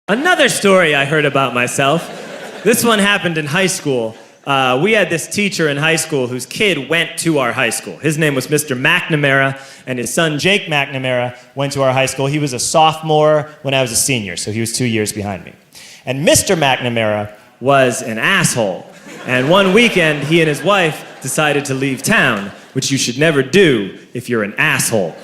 Another story I heard about myself. This one happened in high school. We had this teacher in high school whose kid went to our high school. His name was Mr. McNamara, and his son Jake McNamara went to our high school. He was a sophomore when I was a senior, so he was 2 years behind me. And Mr. McNamara was an asshole. And one weekend, he and his wife decided to leave town, which you should never do if you're an asshole.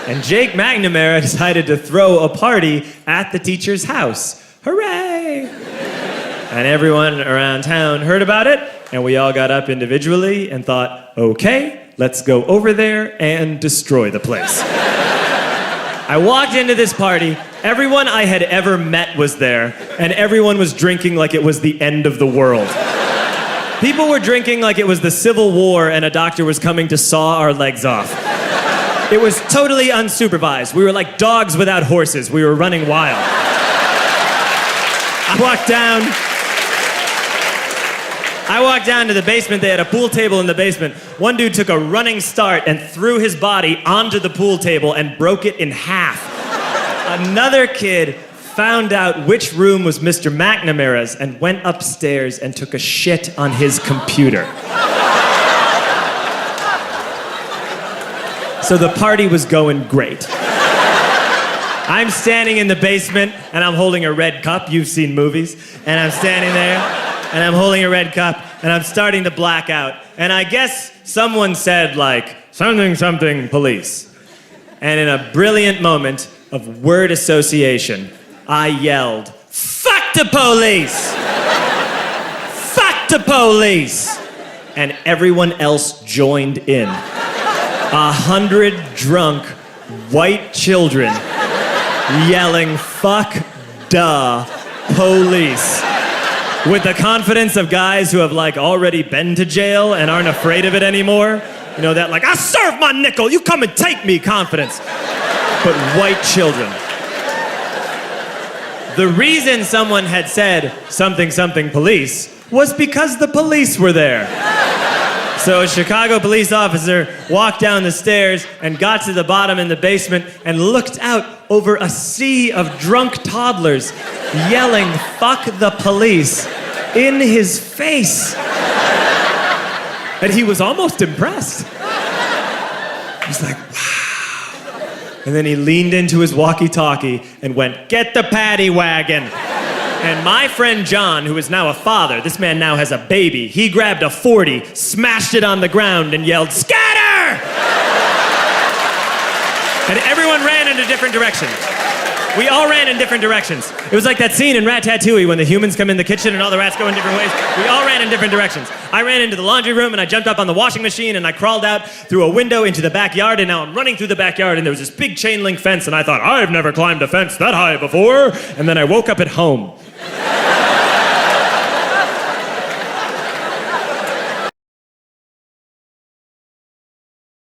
And Jake McNamara decided to throw a party at the teacher's house. Hooray! And everyone around town heard about it, and we all got up individually and thought, okay, let's go over there and destroy the place. I walked into this party, everyone I had ever met was there, and everyone was drinking like it was the end of the world. People were drinking like it was the Civil War and a doctor was coming to saw our legs off. It was totally unsupervised. We were like dogs without horses. We were running wild. I walked down to the basement. They had a pool table in the basement. One dude took a running start and threw his body onto the pool table and broke it in half. Another kid found out which room was Mr. McNamara's and went upstairs and took a shit on his computer. So the party was going great. I'm standing in the basement and I'm holding a red cup. You've seen movies. And I'm standing there and I'm holding a red cup and I'm starting to black out. And I guess someone said like, something, something, police. And in a brilliant moment of word association, I yelled, fuck the police! Fuck the police! And everyone else joined in. 100 drunk white children yelling, fuck the police. With the confidence of guys who have like already been to jail and aren't afraid of it anymore. You know, that like, I serve my nickel, you come and take me confidence. But white children. The reason someone had said something, something, police was because the police were there. So a Chicago police officer walked down the stairs and got to the bottom in the basement and looked out over a sea of drunk toddlers yelling, fuck the police, in his face. And he was almost impressed. He was like, wow. And then he leaned into his walkie-talkie and went, get the paddy wagon. And my friend John, who is now a father, this man now has a baby, he grabbed a 40, smashed it on the ground, and yelled, scatter! And everyone ran in a different direction. We all ran in different directions. It was like that scene in Ratatouille when the humans come in the kitchen and all the rats go in different ways. We all ran in different directions. I ran into the laundry room and I jumped up on the washing machine and I crawled out through a window into the backyard, and now I'm running through the backyard and there was this big chain link fence and I thought, I've never climbed a fence that high before. And then I woke up at home.